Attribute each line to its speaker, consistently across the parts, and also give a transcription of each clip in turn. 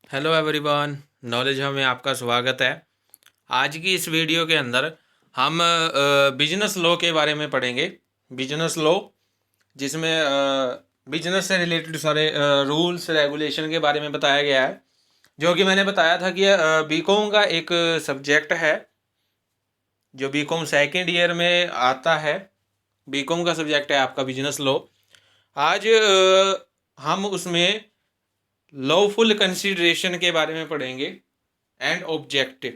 Speaker 1: Hello everyone, knowledge में आपका स्वागत है। आज की इस वीडियो के अंदर हम बिजनेस लॉ के बारे में पढ़ेंगे। बिजनेस लॉ जिसमें बिजनेस से रिलेटेड सारे रूल्स रेगुलेशन के बारे में बताया गया है, जो कि मैंने बताया था कि बीकॉम का एक सब्जेक्ट है जो बीकॉम सेकेंड ईयर में आता है। बीकॉम का सब्जेक्ट है आपका बिजनेस लॉ। आज हम उसमें लॉफुल कंसिडरेशन के बारे में पढ़ेंगे एंड ऑब्जेक्टिव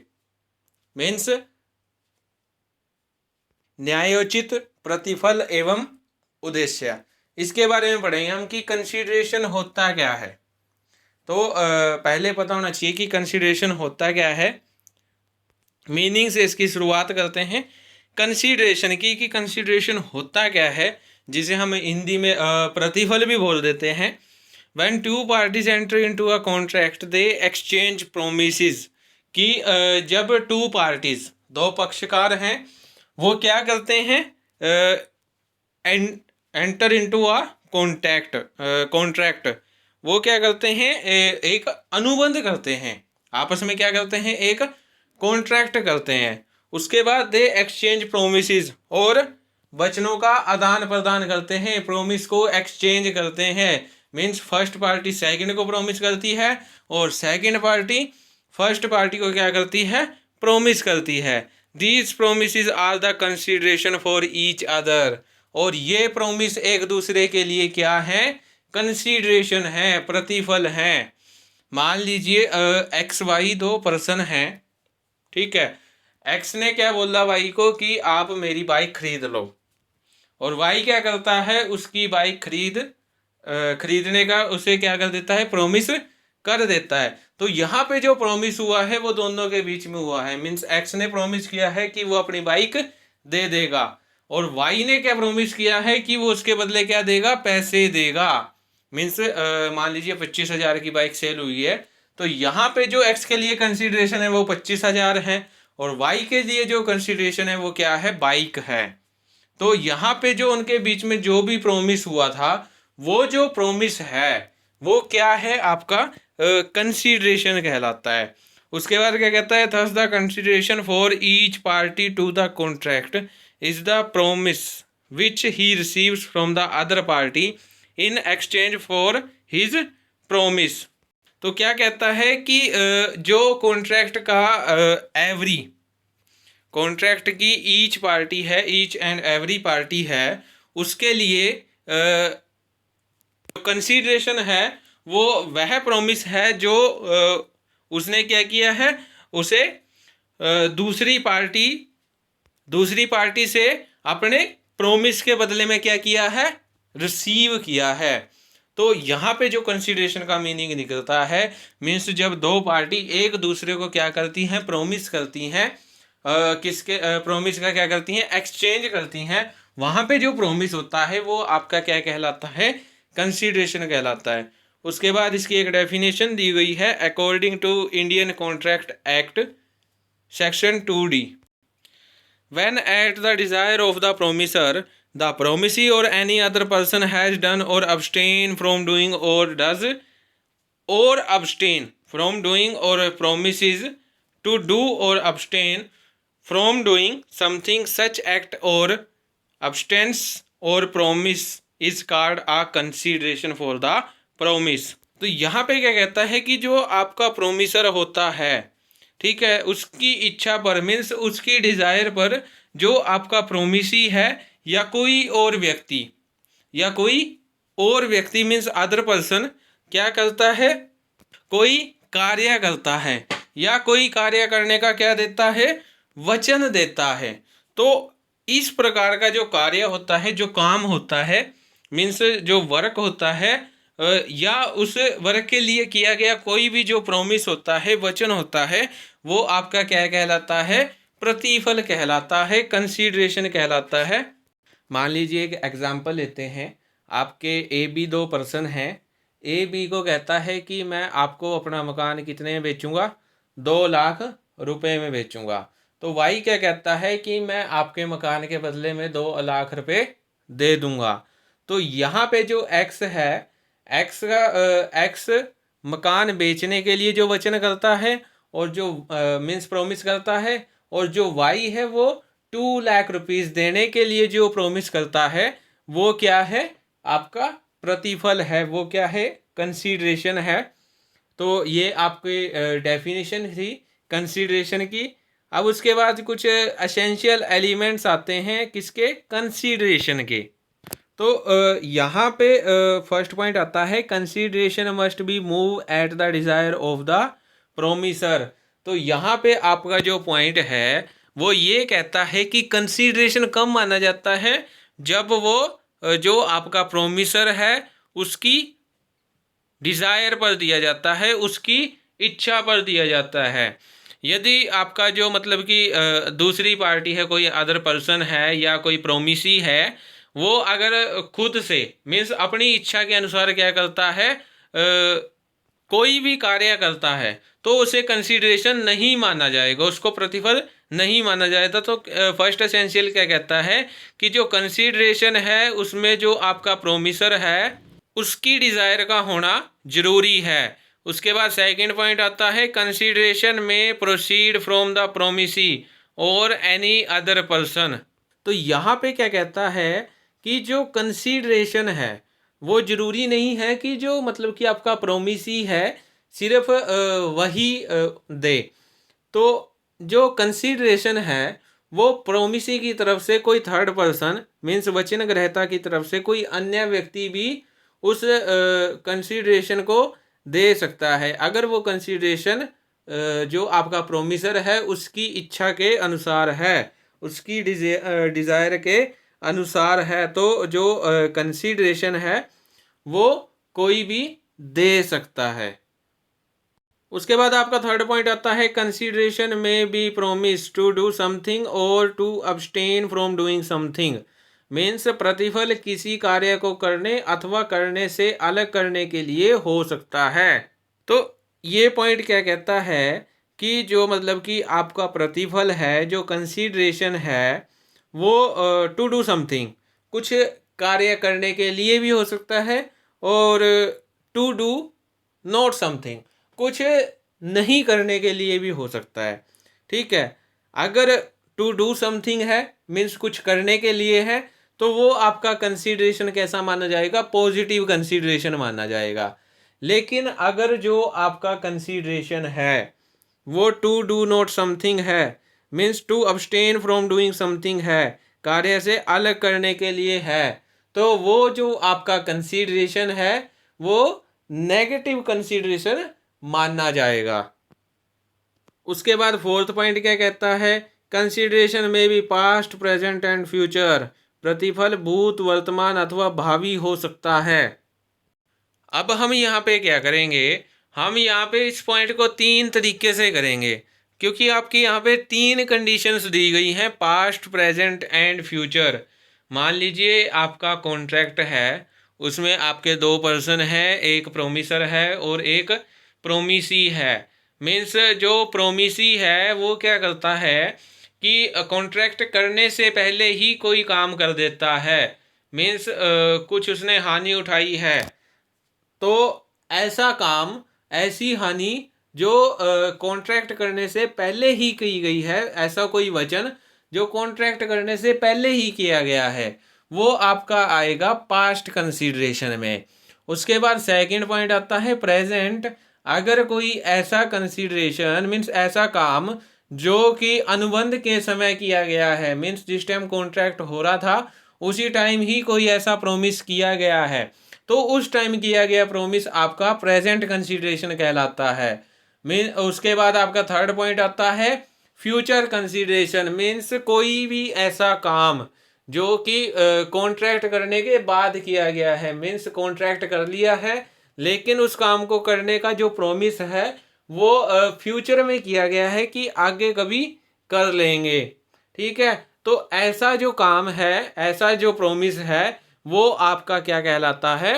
Speaker 1: मीन्स न्यायोचित प्रतिफल एवं उद्देश्य। इसके बारे में पढ़ेंगे हम कि कंसिडरेशन होता क्या है। तो पहले पता होना चाहिए कि कंसिडरेशन होता क्या है। मीनिंग से इसकी शुरुआत करते हैं कंसिडरेशन की कि कंसिडरेशन होता क्या है, जिसे हम हिंदी में प्रतिफल भी बोल देते हैं। When two parties enter into a contract, they exchange promises कि जब टू पार्टीज दो पक्षकार हैं वो क्या करते हैं, एंटर इनटू अ कॉन्ट्रैक्ट वो क्या करते हैं, एक अनुबंध करते हैं, आपस में क्या करते हैं, एक कॉन्ट्रैक्ट करते हैं। उसके बाद दे एक्सचेंज प्रोमिसेस और वचनों का आदान प्रदान करते हैं, प्रोमिस को एक्सचेंज करते हैं। मीन्स फर्स्ट पार्टी सेकंड को प्रॉमिस करती है और सेकंड पार्टी फर्स्ट पार्टी को क्या करती है, प्रॉमिस करती है। These promise are the consideration for each other. और ये प्रॉमिस एक दूसरे के लिए क्या है, कंसिडरेशन है, प्रतिफल है। मान लीजिए एक्स वाई दो पर्सन हैं, ठीक है। एक्स ने क्या बोला वाई को कि आप मेरी बाइक खरीद लो, और वाई क्या करता है, उसकी बाइक खरीदने का उसे क्या कर देता है, प्रॉमिस कर देता है। तो यहाँ पे जो प्रॉमिस हुआ है वो दोनों के बीच में हुआ है। मीन्स एक्स ने प्रॉमिस किया है कि वो अपनी बाइक दे देगा, और वाई ने क्या प्रॉमिस किया है कि वो उसके बदले क्या देगा, पैसे देगा। मीन्स मान लीजिए 25,000 की बाइक सेल हुई है, तो यहाँ पे जो एक्स के लिए कंसिडरेशन है वो 25,000 है, और वाई के लिए जो कंसिडरेशन है वो क्या है, बाइक है। तो यहाँ पे जो उनके बीच में जो भी प्रोमिस हुआ था, वो जो प्रोमिस है वो क्या है, आपका कंसिडरेशन कहलाता है। उसके बाद क्या कहता है, thus the consideration for each party to the contract is the promise which he receives from the other party in exchange for his promise. तो क्या कहता है कि जो कॉन्ट्रैक्ट का एवरी कॉन्ट्रैक्ट की ईच पार्टी है, ईच एंड एवरी पार्टी है, उसके लिए कंसीडरेशन है वो वह प्रॉमिस है जो उसने क्या किया है, उसे दूसरी पार्टी से अपने प्रॉमिस के बदले में क्या किया है, रिसीव किया है। तो यहाँ पे जो कंसीडरेशन का मीनिंग निकलता है, मीन्स जब दो पार्टी एक दूसरे को क्या करती हैं, प्रॉमिस करती हैं, किसके प्रॉमिस का क्या करती हैं, एक्सचेंज करती हैं, वहाँ पे जो प्रॉमिस होता है वो आपका क्या कहलाता है, कंसीडरेशन कहलाता है। उसके बाद इसकी एक डेफिनेशन दी गई है, according to Indian Contract Act section 2D। When at the desire of the promiser, the promisee or any other person has done or abstain from doing or abstain from doing or promises to do or abstain from doing something, such act or abstinence or promise is called a consideration for the promise। तो यहाँ पे क्या कहता है कि जो आपका promisor होता है, ठीक है, उसकी इच्छा पर मीन्स उसकी डिजायर पर जो आपका प्रोमिसी है या कोई और व्यक्ति मीन्स अदर पर्सन क्या करता है, कोई कार्य करता है या कोई कार्य करने का क्या देता है, वचन देता है। तो इस प्रकार का जो कार्य होता है, जो काम होता है, मीन्स जो वर्क होता है, या उस वर्क के लिए किया गया कोई भी जो प्रॉमिस होता है, वचन होता है, वो आपका क्या कहलाता है, प्रतिफल कहलाता है, कंसीडरेशन कहलाता है। मान लीजिए एक एग्जाम्पल लेते हैं, आपके ए बी दो पर्सन हैं। ए बी को कहता है कि मैं आपको अपना मकान कितने में बेचूंगा, 2 लाख रुपए में बेचूंगा। तो वाई क्या कहता है कि मैं आपके मकान के बदले में 2 लाख रुपए दे दूंगा। तो यहाँ पे जो एक्स है, एक्स मकान बेचने के लिए जो वचन करता है और जो मीन्स प्रोमिस करता है, और जो वाई है वो 2 लाख रुपीस देने के लिए जो प्रोमिस करता है, वो क्या है? आपका प्रतिफल है। वो क्या है? कंसीडरेशन है। तो ये आपकी डेफिनेशन थी कंसीडरेशन की। अब उसके बाद कुछ एसेंशियल एलिमेंट्स आते हैं किसके? कंसीडरेशन के। तो यहाँ पे फर्स्ट पॉइंट आता है consideration must be move at the desire of the promisor. तो यहाँ पे आपका जो पॉइंट है वो ये कहता है कि कंसीडरेशन कब माना जाता है? जब वो जो आपका प्रोमिसर है उसकी डिज़ायर पर दिया जाता है, उसकी इच्छा पर दिया जाता है। यदि आपका जो मतलब कि दूसरी पार्टी है, कोई अदर पर्सन है या कोई प्रोमिसी है, वो अगर खुद से मीन्स अपनी इच्छा के अनुसार क्या करता है, कोई भी कार्य करता है, तो उसे कंसीडरेशन नहीं माना जाएगा, उसको प्रतिफल नहीं माना जाएगा। तो फर्स्ट एसेंशियल क्या कहता है कि जो कंसीडरेशन है उसमें जो आपका प्रोमिसर है उसकी डिज़ायर का होना जरूरी है। उसके बाद सेकंड पॉइंट आता है कंसीडरेशन में प्रोसीड फ्रॉम द प्रोमिसी और एनी अदर पर्सन। तो यहाँ पे क्या कहता है कि जो कंसीडरेशन है वो जरूरी नहीं है कि जो मतलब कि आपका प्रोमिसी है सिर्फ वही दे। तो जो कंसीडरेशन है वो प्रोमिसी की तरफ से कोई थर्ड पर्सन मीन्स वचन ग्रहता की तरफ से कोई अन्य व्यक्ति भी उस कंसीडरेशन को दे सकता है, अगर वो कंसीडरेशन जो आपका प्रोमिसर है उसकी इच्छा के अनुसार है, उसकी डिज़ायर के अनुसार है। तो जो कंसीडरेशन है वो कोई भी दे सकता है। उसके बाद आपका थर्ड पॉइंट आता है कंसीडरेशन में be promise to do something और to abstain from doing something. Means प्रतिफल किसी कार्य को करने अथवा करने से अलग करने के लिए हो सकता है। तो ये पॉइंट क्या कहता है कि जो मतलब कि आपका प्रतिफल है, जो कंसीडरेशन है, वो टू डू समथिंग कुछ कार्य करने के लिए भी हो सकता है, और टू डू नॉट समथिंग कुछ नहीं करने के लिए भी हो सकता है। ठीक है, अगर टू डू समथिंग है मीन्स कुछ करने के लिए है, तो वो आपका कंसीडरेशन कैसा माना जाएगा? पॉजिटिव कंसीडरेशन माना जाएगा। लेकिन अगर जो आपका कंसीडरेशन है वो टू डू नॉट समथिंग है means to abstain from doing something है, कार्य से अलग करने के लिए है, तो वो जो आपका कंसीडरेशन है वो नेगेटिव कंसीडरेशन माना जाएगा। उसके बाद फोर्थ पॉइंट क्या कहता है? कंसीडरेशन में भी पास्ट प्रेजेंट एंड फ्यूचर। प्रतिफल भूत वर्तमान अथवा भावी हो सकता है। अब हम यहाँ पे क्या करेंगे? हम यहाँ पे इस पॉइंट को 3 तरीके से करेंगे, क्योंकि आपकी यहाँ पे 3 कंडीशंस दी गई हैं, पास्ट प्रेजेंट एंड फ्यूचर। मान लीजिए आपका कॉन्ट्रैक्ट है, उसमें आपके 2 पर्सन हैं, एक प्रोमिसर है और एक प्रोमिसी है। मीन्स जो प्रोमिसी है वो क्या करता है कि कॉन्ट्रैक्ट करने से पहले ही कोई काम कर देता है। मीन्स कुछ उसने हानि उठाई है, तो ऐसा काम, ऐसी हानि जो कॉन्ट्रैक्ट करने से पहले ही की गई है, ऐसा कोई वचन जो कॉन्ट्रैक्ट करने से पहले ही किया गया है, वो आपका आएगा पास्ट कंसीडरेशन में। उसके बाद सेकंड पॉइंट आता है प्रेजेंट। अगर कोई ऐसा कंसीडरेशन मीन्स ऐसा काम जो कि अनुबंध के समय किया गया है, मीन्स जिस टाइम कॉन्ट्रैक्ट हो रहा था उसी टाइम ही कोई ऐसा प्रोमिस किया गया है, तो उस टाइम किया गया प्रोमिस आपका प्रेजेंट कंसीडरेशन कहलाता है। मीन उसके बाद आपका थर्ड पॉइंट आता है फ्यूचर कंसीडरेशन। मीन्स कोई भी ऐसा काम जो कि कॉन्ट्रैक्ट करने के बाद किया गया है, मीन्स कॉन्ट्रैक्ट कर लिया है लेकिन उस काम को करने का जो प्रोमिस है वो फ्यूचर में किया गया है कि आगे कभी कर लेंगे। ठीक है, तो ऐसा जो काम है, ऐसा जो प्रोमिस है, वो आपका क्या कहलाता है?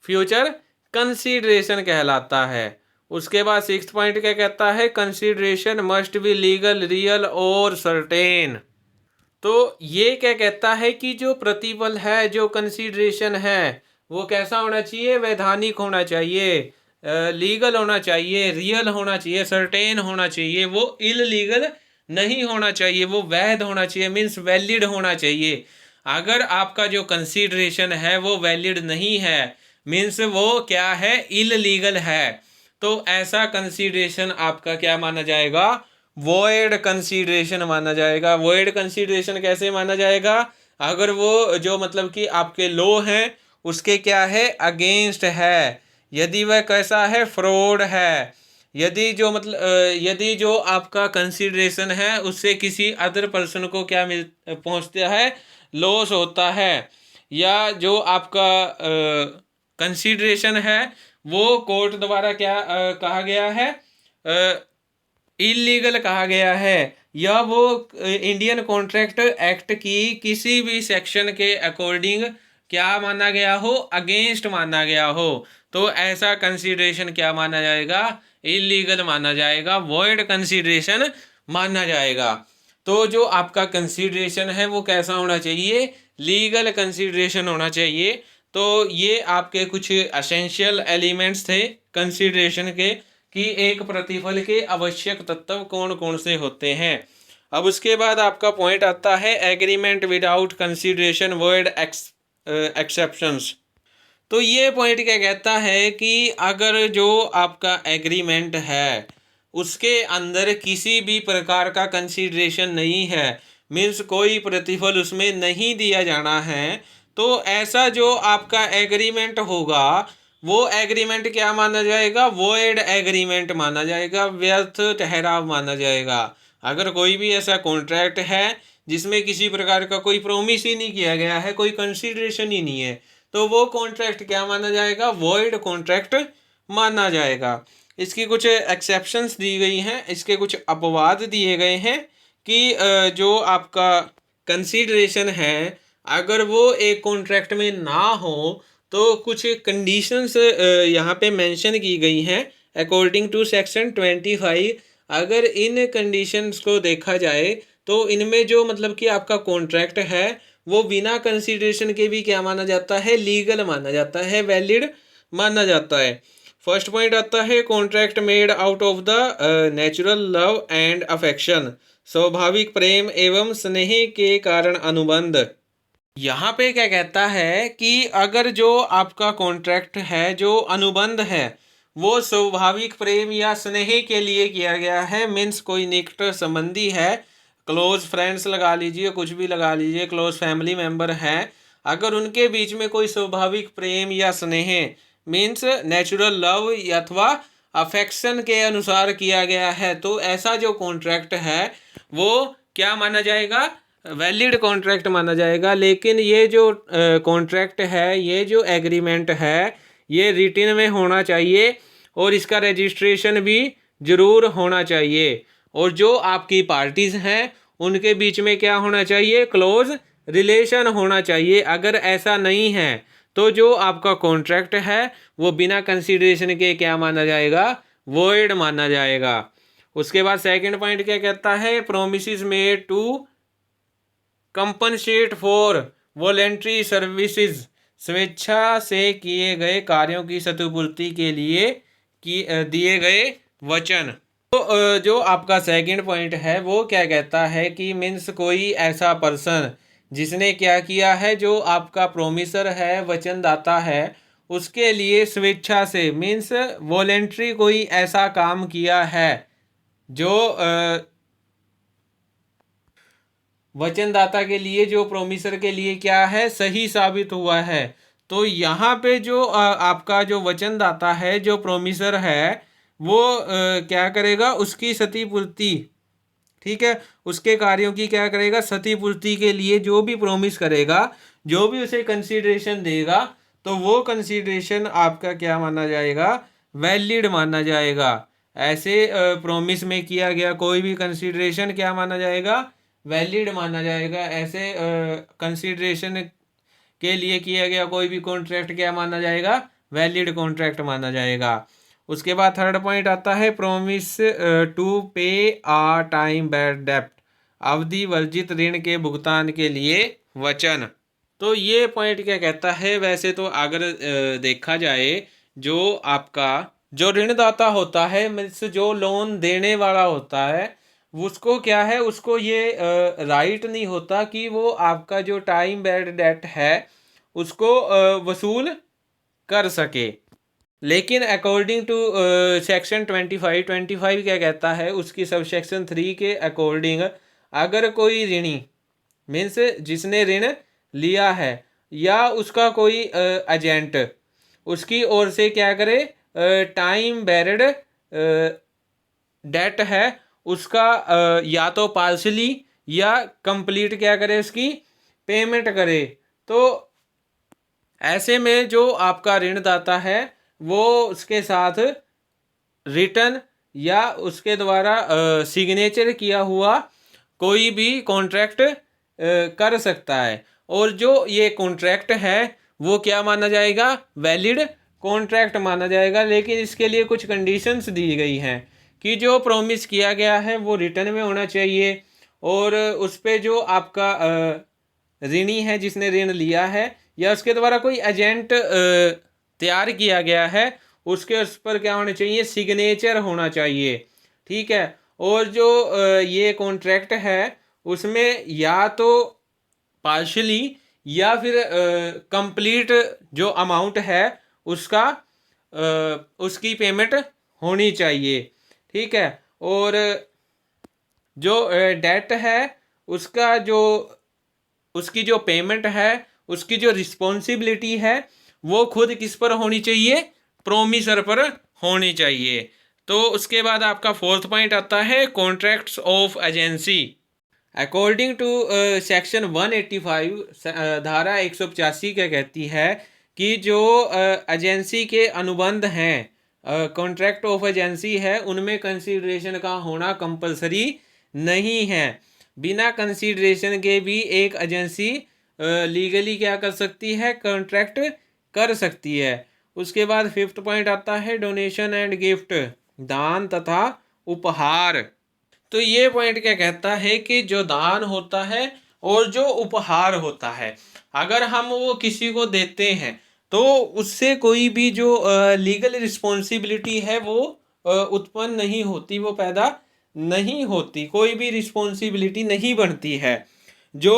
Speaker 1: फ्यूचर कंसीडरेशन कहलाता है। उसके बाद सिक्स्थ पॉइंट क्या कहता है? Consideration must be legal, real और सर्टेन। तो ये क्या कहता है कि जो प्रतिफल है, जो कंसीडरेशन है, वो कैसा होना चाहिए? वैधानिक होना चाहिए, लीगल होना चाहिए, रियल होना चाहिए, सर्टेन होना चाहिए, वो इललीगल नहीं होना चाहिए, वो वैध होना चाहिए, मीन्स वैलिड होना चाहिए। अगर आपका जो कंसीडरेशन है वो वैलिड नहीं है, मीन्स वो क्या है, इललीगल है, तो ऐसा कंसीडरेशन आपका क्या माना जाएगा, वॉइड कंसीडरेशन माना जाएगा। वॉइड कंसीडरेशन कैसे माना जाएगा, अगर वो जो मतलब कि आपके लॉ हैं उसके क्या है, अगेंस्ट है, यदि वह कैसा है, फ्रॉड है, यदि जो मतलब यदि जो आपका कंसीडरेशन है उससे किसी अदर पर्सन को क्या मिल पहुंचता है, लॉस होता है, या जो आपका कंसीडरेशन है वो कोर्ट द्वारा क्या कहा गया है, इलीगल कहा गया है, या वो इंडियन कॉन्ट्रैक्ट एक्ट की किसी भी सेक्शन के अकॉर्डिंग क्या माना गया हो, अगेंस्ट माना गया हो, तो ऐसा कंसीडरेशन क्या माना जाएगा, इलीगल माना जाएगा, वॉइड कंसीडरेशन माना जाएगा। तो जो आपका कंसीडरेशन है वो कैसा होना चाहिए, लीगल कंसीडरेशन होना चाहिए। तो ये आपके कुछ एसेंशियल एलिमेंट्स थे कंसीडरेशन के, कि एक प्रतिफल के आवश्यक तत्व कौन कौन से होते हैं। अब उसके बाद आपका पॉइंट आता है agreement without consideration void exceptions. तो ये पॉइंट क्या कहता है कि अगर जो आपका एग्रीमेंट है उसके अंदर किसी भी प्रकार का कंसीडरेशन नहीं है, मीन्स कोई प्रतिफल उसमें नहीं दिया जाना है, तो ऐसा जो आपका एग्रीमेंट होगा वो एग्रीमेंट क्या माना जाएगा, वॉइड एग्रीमेंट माना जाएगा, व्यर्थ ठहराव माना जाएगा। अगर कोई भी ऐसा कॉन्ट्रैक्ट है जिसमें किसी प्रकार का कोई प्रोमिस ही नहीं किया गया है, कोई कंसीडरेशन ही नहीं है, तो वो कॉन्ट्रैक्ट क्या माना जाएगा, वॉइड कॉन्ट्रैक्ट माना जाएगा। इसकी कुछ एक्सेप्शंस दी गई हैं, इसके कुछ अपवाद दिए गए हैं कि जो आपका कंसीडरेशन है अगर वो एक कॉन्ट्रैक्ट में ना हो तो कुछ कंडीशंस यहाँ पे मेंशन की गई हैं अकॉर्डिंग टू सेक्शन 25। अगर इन कंडीशंस को देखा जाए तो इनमें जो मतलब कि आपका कॉन्ट्रैक्ट है वो बिना कंसीडरेशन के भी क्या माना जाता है, लीगल माना जाता है, वैलिड माना जाता है। फर्स्ट पॉइंट आता है contract made out of the natural love and affection, स्वाभाविक प्रेम एवं स्नेह के कारण अनुबंध। यहाँ पे क्या कहता है कि अगर जो आपका कॉन्ट्रैक्ट है, जो अनुबंध है, वो स्वाभाविक प्रेम या स्नेह के लिए किया गया है, मीन्स कोई निकट संबंधी है, क्लोज फ्रेंड्स लगा लीजिए, कुछ भी लगा लीजिए, क्लोज फैमिली मेंबर हैं, अगर उनके बीच में कोई स्वाभाविक प्रेम या स्नेह मीन्स नेचुरल लव अथवा अफेक्शन के अनुसार किया गया है, तो ऐसा जो कॉन्ट्रैक्ट है वो क्या माना जाएगा, वैलिड कॉन्ट्रैक्ट माना जाएगा। लेकिन ये जो कॉन्ट्रैक्ट है, ये जो एग्रीमेंट है, ये रिटन में होना चाहिए और इसका रजिस्ट्रेशन भी ज़रूर होना चाहिए, और जो आपकी पार्टीज़ हैं उनके बीच में क्या होना चाहिए, क्लोज रिलेशन होना चाहिए। अगर ऐसा नहीं है तो जो आपका कॉन्ट्रैक्ट है वो बिना कंसीडरेशन के क्या माना जाएगा, वॉइड माना जाएगा। उसके बाद सेकंड पॉइंट क्या कहता है, promises made to compensate for voluntary services, स्वेच्छा से किए गए कार्यों की क्षतिपूर्ति के लिए दिए गए वचन। तो जो आपका सेकंड पॉइंट है वो क्या कहता है कि मीन्स कोई ऐसा पर्सन जिसने क्या किया है, जो आपका प्रोमिसर है, वचनदाता है, उसके लिए स्वेच्छा से मीन्स वॉलेंट्री कोई ऐसा काम किया है जो वचनदाता के लिए, जो प्रोमिसर के लिए क्या है, सही साबित हुआ है। तो यहाँ पे जो आपका जो वचनदाता है, जो प्रोमिसर है, वो क्या करेगा, उसकी क्षतिपूर्ति, ठीक है, उसके कार्यों की क्या करेगा, क्षतिपूर्ति के लिए जो भी प्रोमिस करेगा, जो भी उसे कंसीडरेशन देगा, तो वो कंसीडरेशन आपका क्या माना जाएगा, वैलिड माना जाएगा। ऐसे प्रोमिस में किया गया कोई भी कंसीडरेशन क्या माना जाएगा, वैलिड माना जाएगा। ऐसे कंसीडरेशन के लिए किया गया कोई भी कॉन्ट्रैक्ट क्या माना जाएगा, वैलिड कॉन्ट्रैक्ट माना जाएगा। उसके बाद थर्ड पॉइंट आता है प्रोमिस टू पे आ टाइम बैड डेप्ट, अवधि वर्जित ऋण के भुगतान के लिए वचन। तो ये पॉइंट क्या कहता है, वैसे तो अगर देखा जाए जो आपका जो ऋणदाता होता है मीन्स जो लोन देने वाला होता है, उसको क्या है, उसको ये राइट नहीं होता कि वो आपका जो टाइम बैड डेट है उसको वसूल कर सके। लेकिन अकॉर्डिंग टू सेक्शन 25 क्या कहता है, उसकी सब सेक्शन 3 के अकॉर्डिंग अगर कोई ऋणी मीन्स जिसने ऋण लिया है या उसका कोई एजेंट उसकी ओर से क्या करे, टाइम बैरिड डेट है उसका या तो पार्शली या कंप्लीट क्या करे, उसकी पेमेंट करे, तो ऐसे में जो आपका ऋणदाता है वो उसके साथ रिटर्न या उसके द्वारा सिग्नेचर किया हुआ कोई भी कॉन्ट्रैक्ट कर सकता है। और जो ये कॉन्ट्रैक्ट है वो क्या माना जाएगा, वैलिड कॉन्ट्रैक्ट माना जाएगा। लेकिन इसके लिए कुछ कंडीशंस दी गई हैं कि जो प्रॉमिस किया गया है वो रिटर्न में होना चाहिए, और उस पर जो आपका ऋणी है जिसने ऋण लिया है या उसके द्वारा कोई एजेंट तैयार किया गया है उसके उस पर क्या होना चाहिए, सिग्नेचर होना चाहिए। ठीक है। और जो ये कॉन्ट्रैक्ट है उसमें या तो पार्शली या फिर कंप्लीट जो अमाउंट है उसका उसकी पेमेंट होनी चाहिए। ठीक है। और जो डेट है उसका जो उसकी जो पेमेंट है उसकी जो रिस्पॉन्सिबिलिटी है वो खुद किस पर होनी चाहिए, प्रोमिसर पर होनी चाहिए। तो उसके बाद आपका फोर्थ पॉइंट आता है contracts of agency. According to section 185 धारा 185 क्या कहती है कि जो एजेंसी के अनुबंध हैं, कॉन्ट्रैक्ट ऑफ एजेंसी है, उनमें कंसीडरेशन का होना कंपलसरी नहीं है। बिना कंसीडरेशन के भी एक एजेंसी लीगली क्या कर सकती है, कॉन्ट्रैक्ट कर सकती है। उसके बाद फिफ्थ पॉइंट आता है डोनेशन एंड गिफ्ट, दान तथा उपहार। तो ये पॉइंट क्या कहता है कि जो दान होता है और जो उपहार होता है, अगर हम वो किसी को देते हैं तो उससे कोई भी जो लीगल रिस्पॉन्सिबिलिटी है वो उत्पन्न नहीं होती, वो पैदा नहीं होती, कोई भी रिस्पॉन्सिबिलिटी नहीं बनती है। जो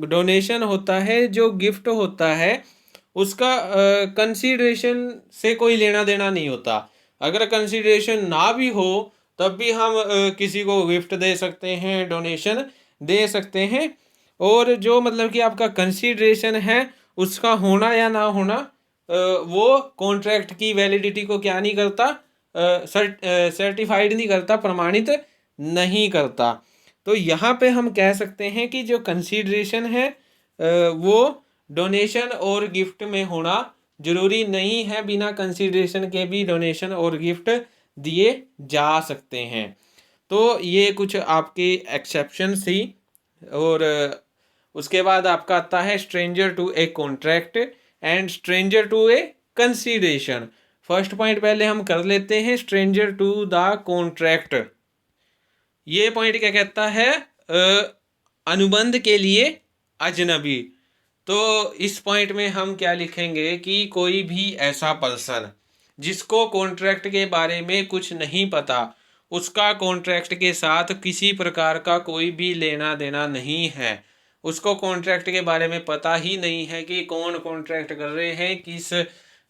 Speaker 1: डोनेशन होता है, जो गिफ्ट होता है, उसका कंसीडरेशन से कोई लेना देना नहीं होता। अगर कंसीडरेशन ना भी हो तब भी हम किसी को गिफ्ट दे सकते हैं, डोनेशन दे सकते हैं। और जो मतलब कि आपका कंसीडरेशन है उसका होना या ना होना वो कॉन्ट्रैक्ट की वैलिडिटी को क्या नहीं करता, सर्टिफाइड नहीं करता, प्रमाणित नहीं करता। तो यहाँ पे हम कह सकते हैं कि जो कंसीडरेशन है वो डोनेशन और गिफ्ट में होना जरूरी नहीं है, बिना कंसीडरेशन के भी डोनेशन और गिफ्ट दिए जा सकते हैं। तो ये कुछ आपके एक्सेप्शन थी। और उसके बाद आपका आता है stranger to a contract and stranger to a consideration. First point पहले हम कर लेते हैं, स्ट्रेंजर टू द कॉन्ट्रैक्ट। ये पॉइंट क्या कहता है, अनुबंध के लिए अजनबी। तो इस पॉइंट में हम क्या लिखेंगे कि कोई भी ऐसा पर्सन जिसको कॉन्ट्रैक्ट के बारे में कुछ नहीं पता, उसका कॉन्ट्रैक्ट के साथ किसी प्रकार का कोई भी लेना देना नहीं है, उसको कॉन्ट्रैक्ट के बारे में पता ही नहीं है कि कौन कॉन्ट्रैक्ट कर रहे हैं, किस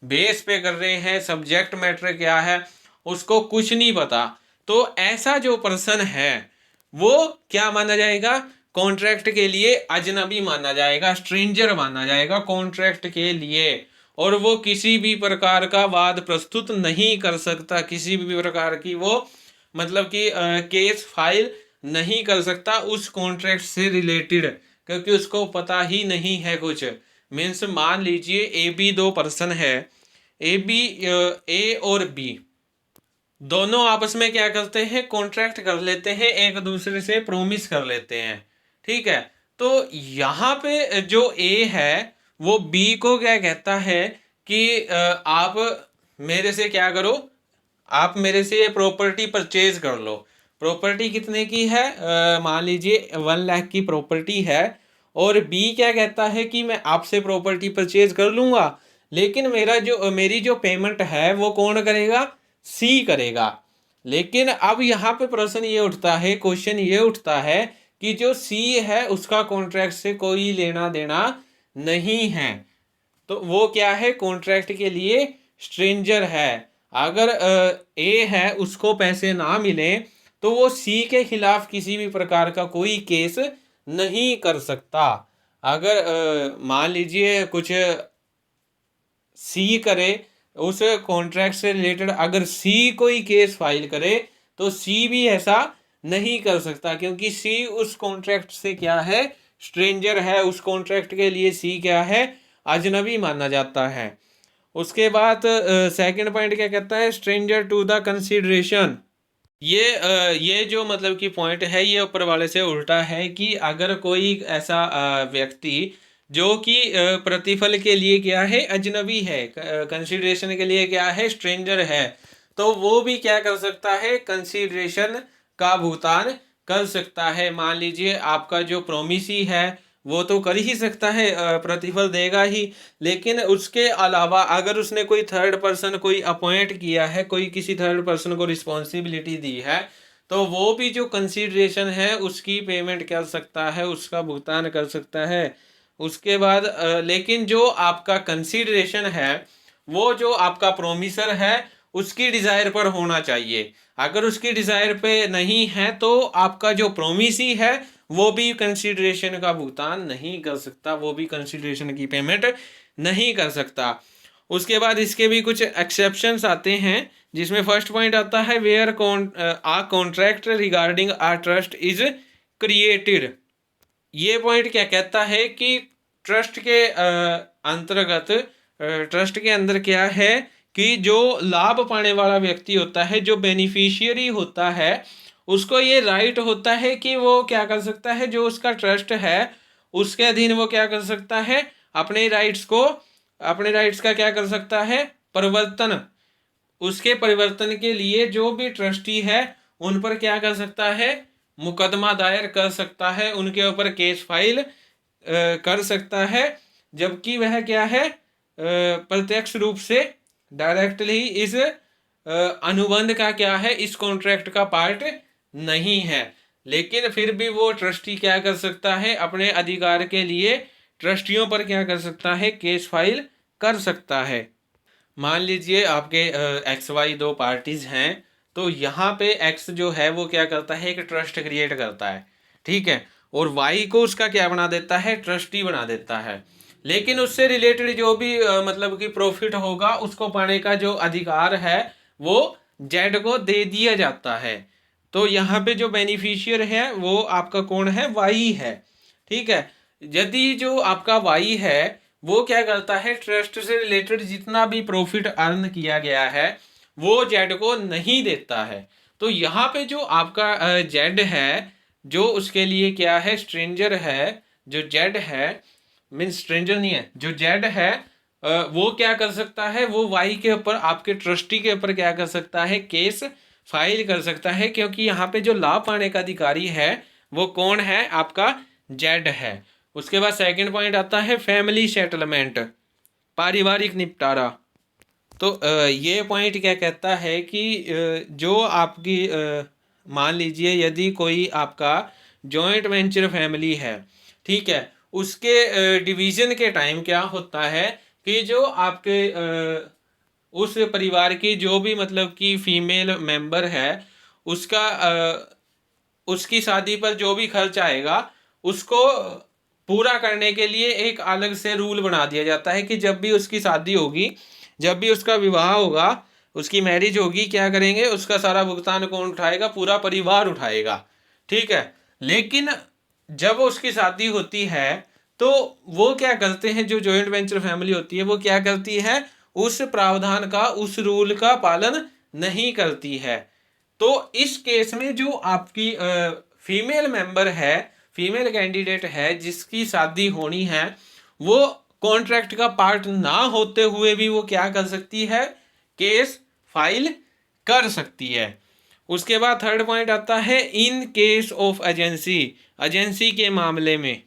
Speaker 1: बेस पे कर रहे हैं, सब्जेक्ट मैटर क्या है, उसको कुछ नहीं पता, तो ऐसा जो पर्सन है वो क्या माना जाएगा, कॉन्ट्रैक्ट के लिए अजनबी माना जाएगा, स्ट्रेंजर माना जाएगा कॉन्ट्रैक्ट के लिए। और वो किसी भी प्रकार का वाद प्रस्तुत नहीं कर सकता, किसी भी प्रकार की वो मतलब कि केस फाइल नहीं कर सकता उस कॉन्ट्रैक्ट से रिलेटेड, क्योंकि उसको पता ही नहीं है कुछ। मीन्स मान लीजिए ए बी दो पर्सन है, ए और बी दोनों आपस में क्या करते हैं, कॉन्ट्रैक्ट कर लेते हैं, एक दूसरे से प्रोमिस कर लेते हैं। ठीक है। तो यहाँ पे जो ए है वो बी को क्या कहता है कि आप मेरे से क्या करो, आप मेरे से ये प्रॉपर्टी परचेज कर लो। प्रॉपर्टी कितने की है, मान लीजिए 1 लाख की प्रॉपर्टी है, और बी क्या कहता है कि मैं आपसे प्रॉपर्टी परचेज कर लूँगा, लेकिन मेरी जो पेमेंट है वो कौन करेगा, सी करेगा। लेकिन अब यहाँ पे प्रश्न ये उठता है, क्वेश्चन ये उठता है कि जो सी है उसका कॉन्ट्रैक्ट से कोई लेना देना नहीं है, तो वो क्या है, कॉन्ट्रैक्ट के लिए स्ट्रेंजर है। अगर ए है उसको पैसे ना मिले तो वो सी के खिलाफ किसी भी प्रकार का कोई केस नहीं कर सकता। अगर मान लीजिए कुछ सी करे, उस कॉन्ट्रैक्ट से रिलेटेड अगर सी कोई केस फाइल करे तो सी भी ऐसा नहीं कर सकता, क्योंकि सी उस कॉन्ट्रैक्ट से क्या है, स्ट्रेंजर है। उस कॉन्ट्रैक्ट के लिए सी क्या है, अजनबी माना जाता है। उसके बाद सेकंड पॉइंट क्या कहता है, स्ट्रेंजर टू द कंसीडरेशन। ये जो मतलब कि पॉइंट है ये ऊपर वाले से उल्टा है कि अगर कोई ऐसा व्यक्ति जो कि प्रतिफल के लिए क्या है, अजनबी है, कंसीडरेशन के लिए क्या है, स्ट्रेंजर है, तो वो भी क्या कर सकता है, कंसीडरेशन का भुगतान कर सकता है। मान लीजिए आपका जो प्रोमिसी है वो तो कर ही सकता है, प्रतिफल देगा ही, लेकिन उसके अलावा अगर उसने कोई थर्ड पर्सन कोई अपॉइंट किया है, कोई किसी थर्ड पर्सन को रिस्पॉन्सिबिलिटी दी है, तो वो भी जो कंसीडरेशन है उसकी पेमेंट कर सकता है, उसका भुगतान कर सकता है। उसके बाद लेकिन जो आपका कंसीडरेशन है वो जो आपका प्रोमिसर है उसकी डिज़ायर पर होना चाहिए। अगर उसकी डिज़ायर पे नहीं है तो आपका जो प्रोमिसी है वो भी कंसीडरेशन का भुगतान नहीं कर सकता, वो भी कंसीडरेशन की पेमेंट नहीं कर सकता। उसके बाद इसके भी कुछ एक्सेप्शंस आते हैं, जिसमें फर्स्ट पॉइंट आता है where a contract regarding a trust is created. ये पॉइंट क्या कहता है कि ट्रस्ट के अंतर्गत, ट्रस्ट के अंदर क्या है कि जो लाभ पाने वाला व्यक्ति होता है, जो बेनिफिशियरी होता है, उसको ये राइट होता है कि वो क्या कर सकता है, जो उसका ट्रस्ट है उसके अधीन वो क्या कर सकता है, अपने राइट्स को, अपने राइट्स का क्या कर सकता है, परिवर्तन, उसके परिवर्तन के लिए जो भी ट्रस्टी है उन पर क्या कर सकता है, मुकदमा दायर कर सकता है, उनके ऊपर केस फाइल कर सकता है। जबकि वह क्या है, प्रत्यक्ष रूप से डायरेक्टली इस अनुबंध का क्या है, इस कॉन्ट्रैक्ट का पार्ट नहीं है। लेकिन फिर भी वो ट्रस्टी क्या कर सकता है, अपने अधिकार के लिए ट्रस्टियों पर क्या कर सकता है, केस फाइल कर सकता है। मान लीजिए आपके एक्स वाई दो पार्टीज हैं, तो यहाँ पे एक्स जो है वो क्या करता है, एक ट्रस्ट क्रिएट करता है, ठीक है, और वाई को उसका क्या बना देता है, ट्रस्टी बना देता है। लेकिन उससे रिलेटेड जो भी मतलब कि प्रॉफिट होगा उसको पाने का जो अधिकार है वो जेड को दे दिया जाता है। तो यहाँ पे जो बेनिफिशियर है वो आपका कौन है, वाई है, ठीक है। यदि जो आपका वाई है वो क्या करता है, ट्रस्ट से रिलेटेड जितना भी प्रॉफिट अर्न किया गया है वो जेड को नहीं देता है। तो यहाँ पे जो आपका जेड है, जो उसके लिए क्या है, स्ट्रेंजर है, जो जेड है, मीन्स स्ट्रेंजर नहीं है, जो जेड है वो क्या कर सकता है, वो वाई के ऊपर, आपके ट्रस्टी के ऊपर क्या कर सकता है, केस फाइल कर सकता है, क्योंकि यहाँ पे जो लाभ पाने का अधिकारी है वो कौन है, आपका जेड है। उसके बाद सेकंड पॉइंट आता है फैमिली सेटलमेंट, पारिवारिक निपटारा। तो ये पॉइंट क्या कहता है कि जो आपकी मान लीजिए यदि कोई आपका जॉइंट वेंचर फैमिली है, ठीक है, उसके डिवीजन के टाइम क्या होता है कि जो आपके उस परिवार की जो भी मतलब कि फीमेल मेंबर है उसका उसकी शादी पर जो भी खर्च आएगा उसको पूरा करने के लिए एक अलग से रूल बना दिया जाता है कि जब भी उसकी शादी होगी, जब भी उसका विवाह होगा, उसकी मैरिज होगी, क्या करेंगे, उसका सारा भुगतान कौन उठाएगा, पूरा परिवार उठाएगा, ठीक है। लेकिन जब उसकी शादी होती है तो वो क्या करते हैं, जो जॉइंट वेंचर फैमिली होती है वो क्या करती है, उस प्रावधान का, उस रूल का पालन नहीं करती है। तो इस केस में जो आपकी फीमेल मेंबर है, फीमेल कैंडिडेट है जिसकी शादी होनी है, वो कॉन्ट्रैक्ट का पार्ट ना होते हुए भी वो क्या कर सकती है, केस फाइल कर सकती है। उसके बाद थर्ड पॉइंट आता है in case of agency, agency के मामले में।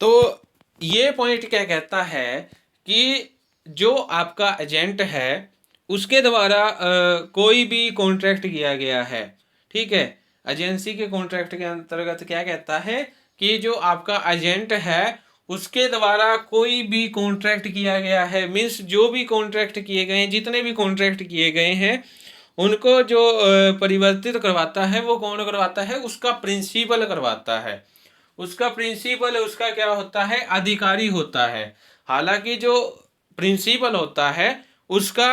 Speaker 1: तो ये पॉइंट क्या कहता है कि जो आपका एजेंट है उसके द्वारा कोई भी कॉन्ट्रैक्ट किया गया है, ठीक है। एजेंसी के कॉन्ट्रैक्ट के अंतर्गत क्या कहता है कि जो आपका एजेंट है उसके द्वारा कोई भी कॉन्ट्रैक्ट किया गया है, मीन्स जो भी कॉन्ट्रैक्ट किए गए हैं, जितने भी कॉन्ट्रैक्ट किए गए हैं उनको जो परिवर्तित करवाता है वो कौन करवाता है, उसका प्रिंसिपल करवाता है। उसका प्रिंसिपल उसका क्या होता है, अधिकारी होता है। हालांकि जो प्रिंसिपल होता है उसका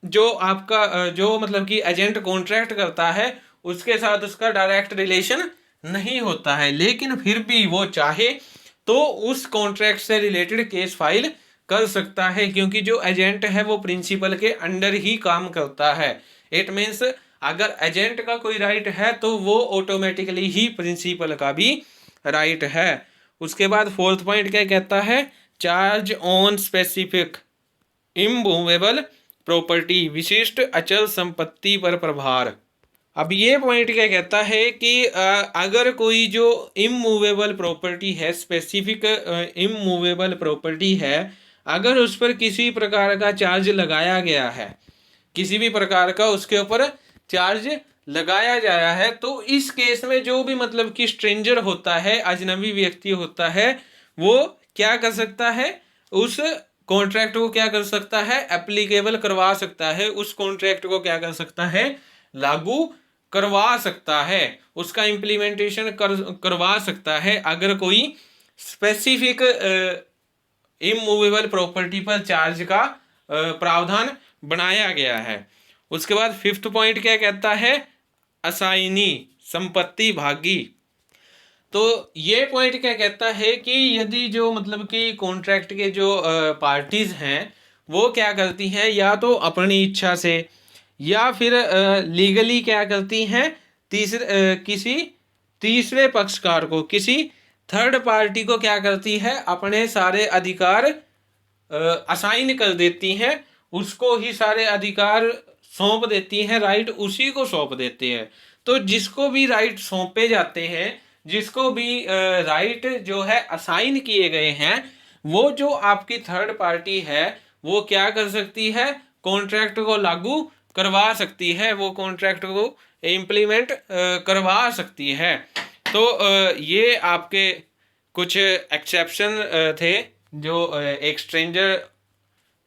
Speaker 1: जो आपका जो मतलब कि एजेंट कॉन्ट्रैक्ट करता है उसके साथ उसका डायरेक्ट रिलेशन नहीं होता है, लेकिन फिर भी वो चाहे तो उस कॉन्ट्रैक्ट से रिलेटेड केस फाइल कर सकता है, क्योंकि जो एजेंट है वो प्रिंसिपल के अंडर ही काम करता है। इट मीन्स अगर एजेंट का कोई राइट है तो वो ऑटोमेटिकली ही प्रिंसिपल का भी राइट है। उसके बाद फोर्थ पॉइंट क्या कहता है, charge on specific immovable property, विशिष्ट अचल संपत्ति पर प्रभार। अब ये पॉइंट क्या कहता है कि अगर कोई जो इमूवेबल प्रॉपर्टी है, स्पेसिफिक इमूवेबल प्रॉपर्टी है, अगर उस पर किसी प्रकार का चार्ज लगाया गया है, किसी भी प्रकार का उसके ऊपर चार्ज लगाया जाया है, तो इस केस में जो भी मतलब कि स्ट्रेंजर होता है, अजनबी व्यक्ति होता है, वो क्या कर सकता है, उस कॉन्ट्रैक्ट को क्या कर सकता है, एप्लीकेबल करवा सकता है, उस कॉन्ट्रैक्ट को क्या कर सकता है, लागू करवा सकता है, उसका इम्प्लीमेंटेशन करवा सकता है, अगर कोई स्पेसिफिक इमूवेबल प्रॉपर्टी पर चार्ज का प्रावधान बनाया गया है। उसके बाद फिफ्थ पॉइंट क्या कहता है, असाइनी संपत्ति भागी। तो ये पॉइंट क्या कहता है कि यदि जो मतलब कि कॉन्ट्रैक्ट के जो पार्टीज हैं वो क्या करती हैं, या तो अपनी इच्छा से या फिर लीगली क्या करती हैं, किसी तीसरे पक्षकार को, किसी थर्ड पार्टी को क्या करती है, अपने सारे अधिकार असाइन कर देती हैं, उसको ही सारे अधिकार सौंप देती हैं, राइट उसी को सौंप देते हैं। तो जिसको भी राइट सौंपे जाते हैं, जिसको भी राइट जो है असाइन किए गए हैं, वो जो आपकी थर्ड पार्टी है वो क्या कर सकती है, कॉन्ट्रैक्ट को लागू करवा सकती है, वो कॉन्ट्रैक्ट को इम्प्लीमेंट करवा सकती है। तो ये आपके कुछ एक्सेप्शन थे जो एक stranger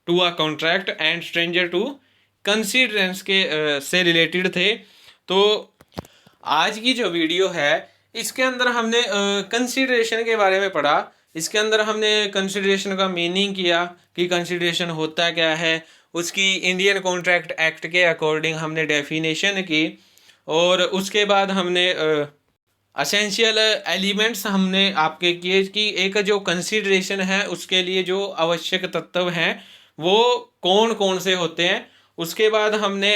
Speaker 1: to a contract and stranger to consideration के से रिलेटेड थे। तो आज की जो वीडियो है इसके अंदर हमने कंसीडरेशन के बारे में पढ़ा। इसके अंदर हमने कंसीडरेशन का मीनिंग किया कि कंसीडरेशन होता क्या है, उसकी इंडियन कॉन्ट्रैक्ट एक्ट के अकॉर्डिंग हमने डेफिनेशन की, और उसके बाद हमने असेंशियल एलिमेंट्स हमने आपके किए कि एक जो कंसीडरेशन है उसके लिए जो आवश्यक तत्व हैं वो कौन कौन से होते हैं। उसके बाद हमने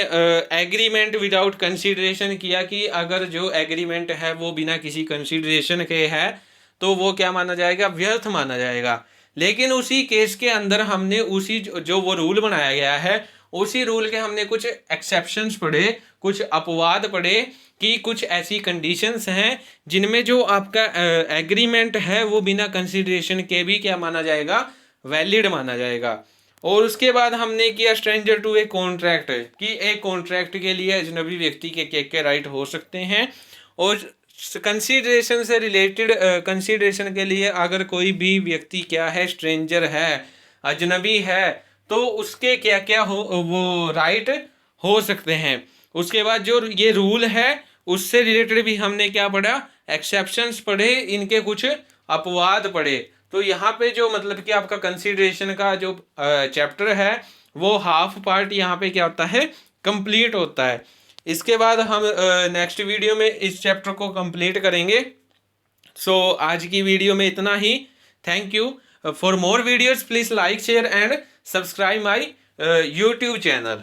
Speaker 1: एग्रीमेंट विदाउट कंसीडरेशन किया कि अगर जो एग्रीमेंट है वो बिना किसी कंसीडरेशन के है तो वो क्या माना जाएगा, व्यर्थ माना जाएगा। लेकिन उसी केस के अंदर हमने उसी जो वो रूल बनाया गया है उसी रूल के हमने कुछ एक्सेप्शंस पढ़े, कुछ अपवाद पढ़े कि कुछ ऐसी कंडीशंस हैं जिनमें जो आपका एग्रीमेंट है वो बिना कंसीडरेशन के भी क्या माना जाएगा, वैलिड माना जाएगा। और उसके बाद हमने किया स्ट्रेंजर टू ए कॉन्ट्रैक्ट कि एक कॉन्ट्रैक्ट के लिए अजनबी व्यक्ति के राइट हो सकते हैं, और कंसीडरेशन से रिलेटेड कंसीडरेशन के लिए अगर कोई भी व्यक्ति क्या है, स्ट्रेंजर है, अजनबी है, तो उसके क्या क्या हो वो राइट हो सकते हैं। उसके बाद जो ये रूल है उससे रिलेटेड भी हमने क्या पढ़ा, एक्सेप्शंस पढ़े, इनके कुछ अपवाद पढ़े। तो यहाँ पे जो मतलब कि आपका कंसीडरेशन का जो चैप्टर है वो हाफ पार्ट यहाँ पे क्या होता है, कंप्लीट होता है। इसके बाद हम नेक्स्ट वीडियो में इस चैप्टर को कंप्लीट करेंगे। सो आज की वीडियो में इतना ही। Thank you. For more videos please like share and subscribe my YouTube channel.